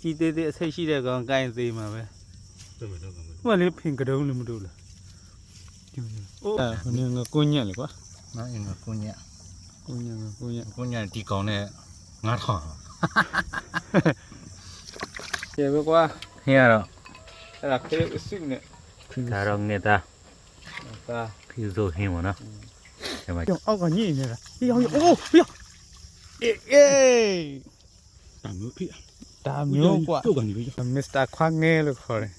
ជីသေးသေးအဆိတ်ရှိတဲ့ကောင်ကိုင်းသေးမှာပဲဟိုကလေဖင်ကတုံးလို့မတို့လားအိုးဟိုနေငါကိုညက်လေကွာ နော်အင်းကိုညက် ကိုညက် ဒီကောင်နဲ့9000 ကျေပဲကွာ ဟင်းရတော့ အဲ့ဒါခေအစုနဲ့ ဒါတော့နေတာ ဒါ ဖြူဆိုဟင်းပေါ့နော်ဒီမှာ အောက်ကညိနေတာဟေးဟေးအိုးဟေးအေး တမျိုးဖြစ် ဒါမျိုးကွာ တုတ်ကနေပြီ မစ္စတာခွာငဲလို့ခေါ်တယ်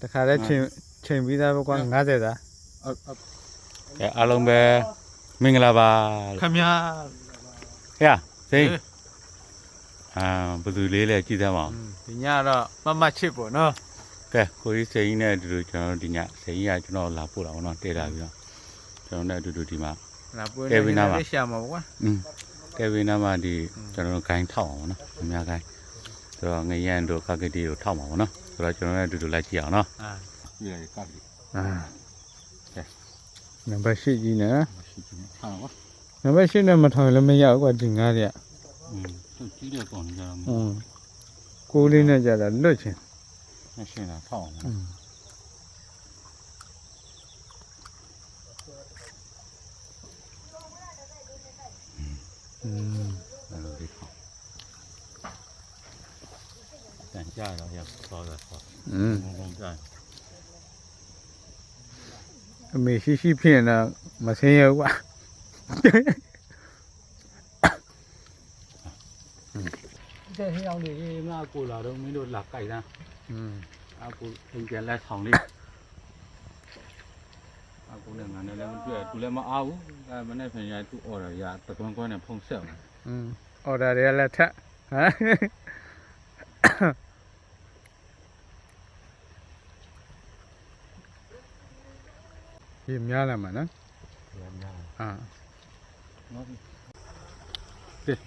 တခါတည်းချိန်ပြီးသားပဲကွာ90သား အားလုံးပဲမင်္ဂလာပါ ခမညာ ဟဲ့စိန်ဘယ်သူလေးလဲကြည့်သမ်းပါအောင် ဒီညတော့မတ်ချစ်ပေါ့နော် ကဲကိုကြီးစိန်နဲ့အတူတူကျွန်တော်တို့ဒီညစိန်ကြီးကကျွန်တော်လာပို့တာပေါ့နော်တဲလာပြီးတော့ကျွန်တော်နဲ့အတူတူဒီမှာ လာပွင့်နေရှာမှာပေါ့ကွာ တဲဗီနာမှာဒီကျွန်တော်တို့ဂိုင်းထောက်အောင်ပေါ့နော်အများဂိုင်းဆိုတော့ငရန်တို့ကကတိကိုထောက်မှာပေါ့နော်ဆိုတော့ကျွန်တော်နဲ့အတူတူလိုက်ကြည့်အောင်နော်ကြည့်ရကပ်ပြီ နံပါတ်8ကြီးနော် ရှိတယ်ထားပါ နံပါတ်8နဲ့မထောင်လည်းမရဘူးကွာဒီ9ရက် သူကြီးတဲ့ကောင်ကြတော့ ကိုလေးနဲ့ကြတာလွတ်ချင် မရှင်းတာထောက်အောင် အဲ့လိုဒီခေါတန်ကြတော့ရသွားတာပေါ့ဘုံကြ အမေရှိဖြစ်ရင်တော့မဆင်းရဘူးကွာ တဲ့ဟင်းအောင်လေးငါကိုလာတော့မင်းတို့လာကြိုက်တာအကူအင်ကျန်လက်ဆောင်လေးအကူနဲ့ငါနဲ့လည်းမတွေ့သူလည်းမအားဘူးအဲမနေ့ဖြန်ရသူ့အော်ရရတကွန်းကွန်းနဲ့ဖုန်ဆက်တယ် အော်ဒါတွေကလည်းထက်ဟမ်ဒီများလာမှာနော်ဟာ နော်ဟုတ်တယ်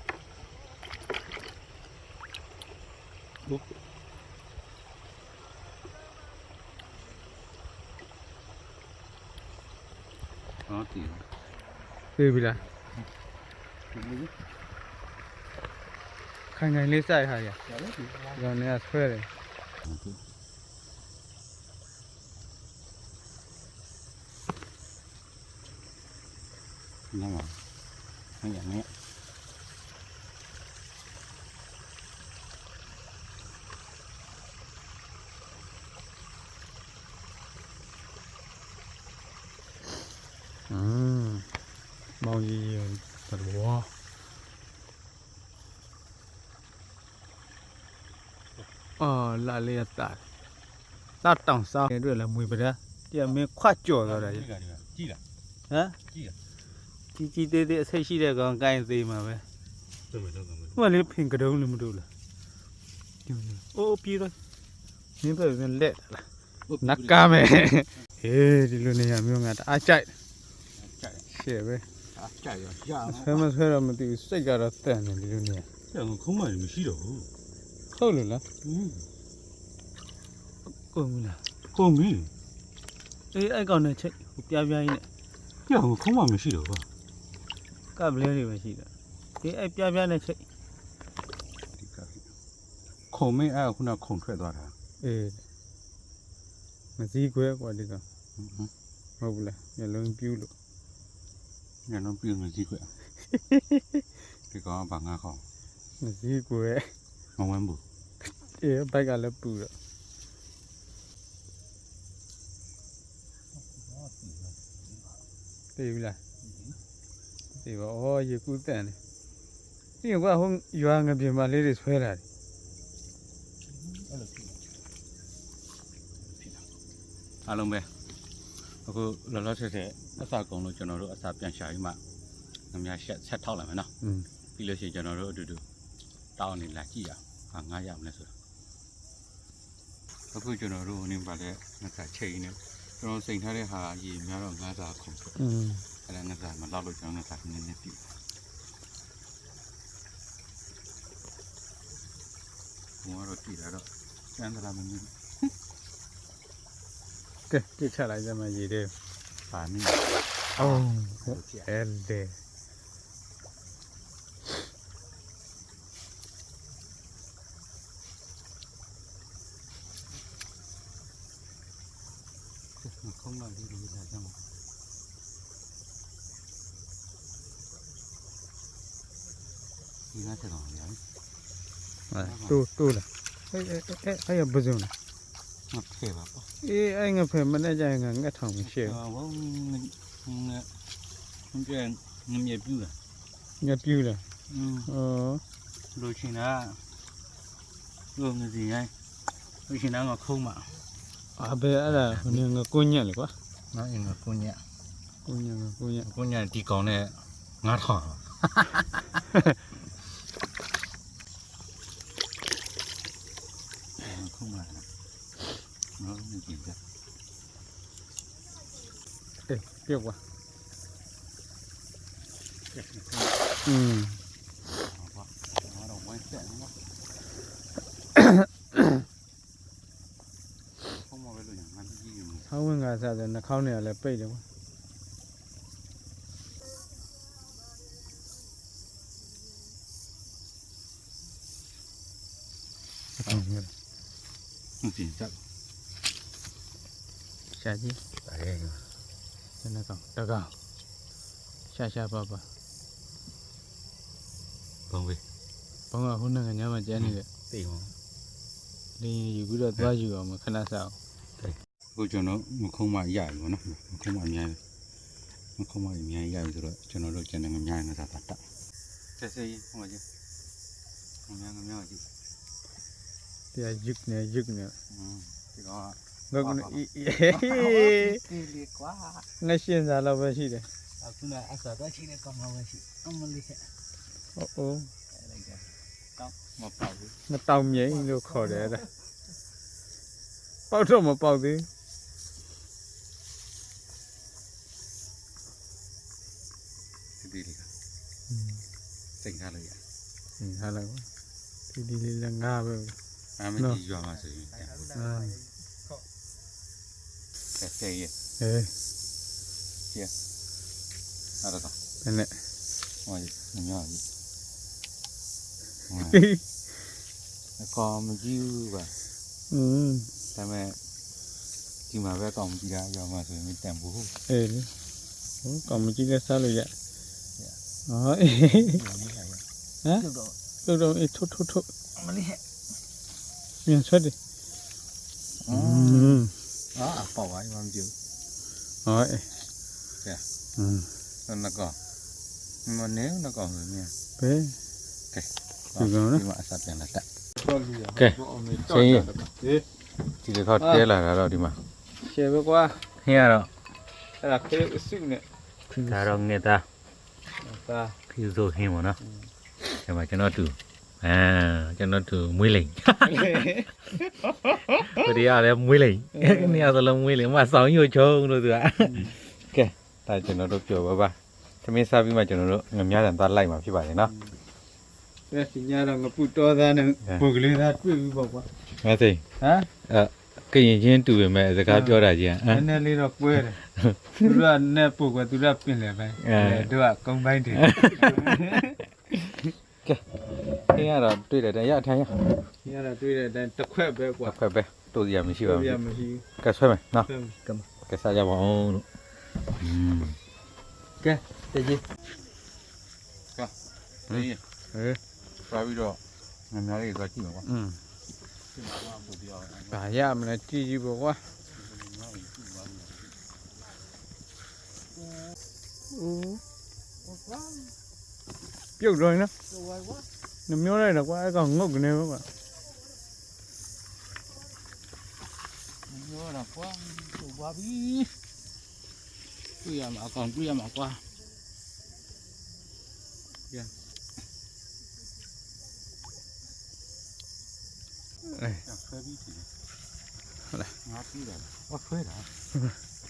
သိပြီလားခိုင်လေးစိုက်ဟာရရောင်းနေဆွဲတယ် 那么，没眼没。မောင်ကြီးဘယ်လိုလာလေးရတာတောင်စားတွေ့လားမွေပဒါကြမင်းခွတ်ကြော်တော့တယ် ကြည့်လား ဟမ် ကြည့်လား ကြီးသေးသေးအဆိတ်ရှိတဲ့ကောင်ကိုင်းသေးမှာပဲ တော့မယ် ဟိုကလေဖင်ကတုံးလို့မတို့လားအိုးပြေးတော့မင်းပဲလက်လားနတ်ကားမယ်ဟေးဒီလိုနေရမျိုးငါတအားကြိုက်ရှေ့ပဲ ကြိုက်ရရ ဆွဲမဆွဲတော့မသိဘူးစိတ်ကတော့တန်တယ်ဒီလိုနေရ ခုံးမမရှိတော့ဘူး ဟုတ်လို့လားကုန်လား ခုံးပြီ အေးအဲ့ကောင်နဲ့ချိတ်ပြားပြားကြီးနဲ့ ပြအောင်ခုံးမမရှိတော့ဘူး ကပ်လဲတွေပဲရှိတာဒီအဲ့ပြားပြားနဲ့ချိတ် ဒီကခုံးမင်းအဲ့ခုနခုံထွက်သွားတာ အေးမစည်းခွဲကွာဒီကောင်ဟုတ်ဘူးလားညလုံးပြူးလို့ ညလုံးပြင်းမကြည့်ခွက်ဒီကောင်ဘာငါခေါင်း မစည်းခွဲ မဝမ်းဘူး အေးဘိုက်ကလည်းပူတော့သိပြီလားသိပါဩရေကူးတန်တယ်ဒီကွာဟိုရွာငပြင်းမလေးတွေဆွဲလာတယ် အားလုံးပဲအခုလောလောဆယ်ဆယ်အစာကုံလို့ကျွန်တော်တို့အစာပြန်ရှာပြီးမှငမြဆက်ထောက်လိုက်မယ်နော်ပြီးလို့ရှိရင်ကျွန်တော်တို့အတူတူတောင်းနေလာကြည့်ရအောင်ငါရမလဲဆိုတာအခုကျွန်တော်တို့နင်းပါတဲ့ငါကချိန်နေကျွန်တော်စိန်ထားတဲ့ဟာရေများတော့ငါးစာခုံအဲ့ဒါငါးစာမလောက်လို့ကျွန်တော်ငါးစာနည်းနည်းပြည့်ဘုံကတော့ကြည့်လာတော့ကျန်သလားမမြင် ကဲပြစ်ချလိုက်ကြမှာရေတယ် ပါနေ အော်အဲ့လေ က không nói đi là sao mà đi nó sẽ còn vậy tu là ai bây giờ này ngập kề vào anh ngập phải mình đã chạy ngang cái thằng xèo không chuyện ngâm nhẹ piu à nhập piu là đôi khi nó gồm cái gì đây đôi khi nó ngọt không mà bây giờ là người cô nhẹ là quá nó là cô nhẹ cô nhẹ thì còn này ngát hỏ không mà nó mình chỉ ra tiếc quá nó đồng quay chuyện đúng không không mà cái đồ nhàng ăn gì mà không có ngà sao rồi nó khâu này là bể được quá không chỉ chắc xa chứ đấy cho nó còn đâu còn xa bà vâng vì vâng hôm nay nhà mà chơi này tỷ mà đi vừa được bao nhiêu mà khá là sao cô cho nó không mà dài mà nó không mà nhai nó không mà nhai dài rồi cho nó được cho nó nhai nó ra tạt thế gì không phải chứ không nhai chứ thì giật nè thì có ngực quá ngay xuyên ra là bao nhiêu đấy aku nak asal dah sini kamu awak sih kamu lihat tao mà bảo nó tông nhảy nó khỏi để đây bao trâu mà bao đi đi đi tỉnh raเลยhay là quá thì đi là nga về mấy chị dọa mà sử cái xe gì kia à được rồi này ngoài nhỏ gì con mình chiêu và tại mẹ khi mà bé còn chị ra dọa mà sử mình tèm bố còn mình chỉ là sao rồi vậy hả được rồi thôi miền xuất đi đó bỏ vào làm chịu rồi nó còn mà nếu nó còn rồi nha bé từ đó mà sạch là tệ xe chỉ được thoát thế là rồi đi mà xe vừa qua nghe rồi là cái sức này ta đâu nghe ta khi rồi nghe mà nó cho mà cho nó từ cho nó từ 10 lỉnh tôi đi à lên 10 lỉnh cái này là 10 lỉnh mà 6 nhiều trâu rồi từ ạ ok tại cho nó được kiểu ba thế mình sao mà cho nó được ngầm nhá làm ta lại mà phi bài nó đây thì nhà là ngập to ra nè bực lên ra cứ bảo quá nghe gì hả cái gì trên từ mẹ giờ cá cho đại gì à nè đi đọc quê này tôi ra nè bực và tôi ra pin lại vậy đưa công bay thì thế là tuy là đấy thấy nhá nhà là tuy là tập khỏe bé quá khỏe bé tôi gì mình chịu bây giờ mình chỉ cái xoay mày nào cầm cái sao cho bảo cái gì đây ra video ngắm nhá đi có chi mà cả nhà mình là chi gì bảo quá biết rồi nó nằm nhớ đây là quá còn ngốc cái này các bạn nhớ là quá bí tôi mà còn tôi mà qua này ngáp đi rồi quá phê rồi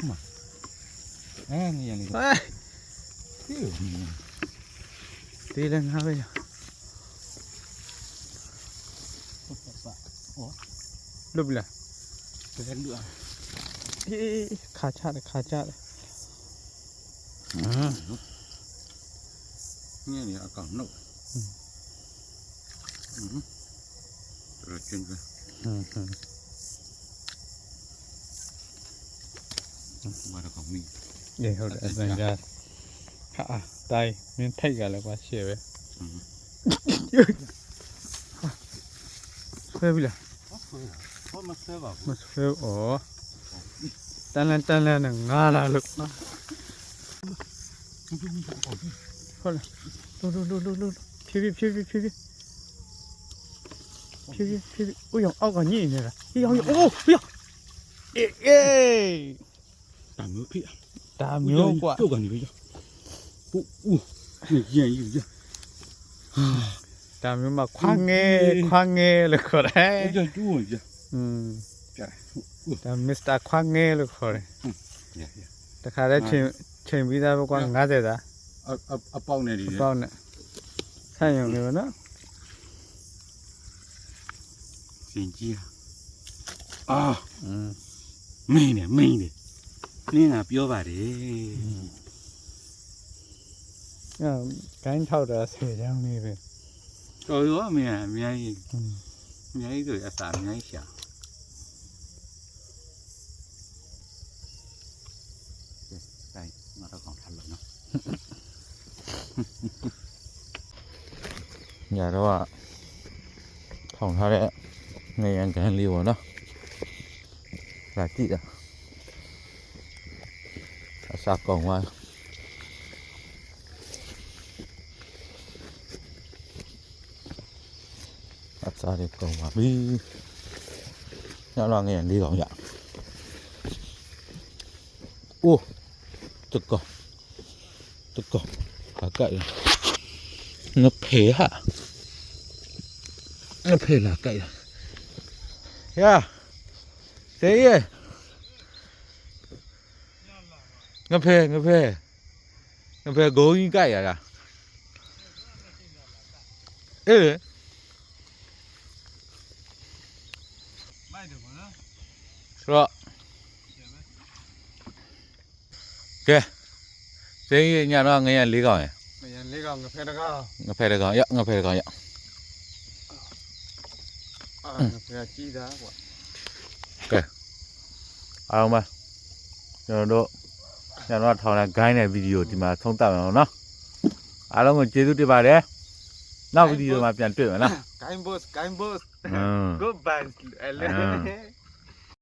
mà nghe như này này đi lên hai bây giờ lúc là cái nữa khá chát đấy nghe này còn nậu rồi trên cái ဘာတော့မီ အေးဟုတ်တယ်အစင်ကြားဟာတိုင်းမင်းထိတ်ကြလဲကွာရှေ့ပဲဆွဲပြီလား ဘာမဆဲပါ မဆွဲဩတန်လန်နဲ့ငါလာလို့ဟုတ်လားလို့ဖြည်းဖြည်းအိုးရောအောက်ကညိနေတာဟေးဟေးအိုးဟေးအေး ဒါမျိုးဖြစ် ဒါမျိုးကွာ တော့ကနေပဲပူဦးညံ့ယူကြ ဒါမျိုးမှခွာငဲလို့ခေါ်တယ် အဲ့ကျတူးဝင်ကြ ဒါမစ္စတာခွာငဲလို့ခေါ်တယ် ရ တခါတည်းချိန်ပြီးသားပဲကွာ90သား အပေါက်နေတယ် ပေါ့နဲ့ဆိုင်ရုံလေးပဲနော် စင်ကြီးအာမင်းနဲ့နင်းကပြောပါတယ် ဂိုင်းထောက်တာဆေချောင်းလေးပဲ တော်ရောမင်းအများကြီးဆိုအစာအများကြီးရှာတိုင်းငါတော့ကောင်းထားလို့နော် ညာတော့ထောင်ထားတဲ့ငရံကန်လေးပေါ့နော်လာကြည့်တာအစားကောင်းသွားအစားလေးကောင်းပါပြီညတော့ငရံလေးကောင်ရအိုးတကောဘာကြိုက်ငါဖေးဟာငါဖေးလာကြိုက်ရသေးရငါဖေးဂုံကြီးကြိုက်ရတာအေးမိုက်တယ်ဘောနော်ဆိုတော့ကဲသေးရညတော့ငရံလေးကောင်ရ မရလေးကောင်ငဖဲတကောင်ငဖဲတကောင်ရအာငဖဲကြီးသားကွာကဲအားလုံးပါကျွန်တော်တို့ထောင်တဲ့ gain တဲ့ဗီဒီယိုဒီမှာသုံးသပ်မယ်နော်အားလုံးကိုကျေးဇူးတင်ပါတယ်နောက်ဗီဒီယိုမှာပြန်တွေ့မယ်နော် gain boss good bye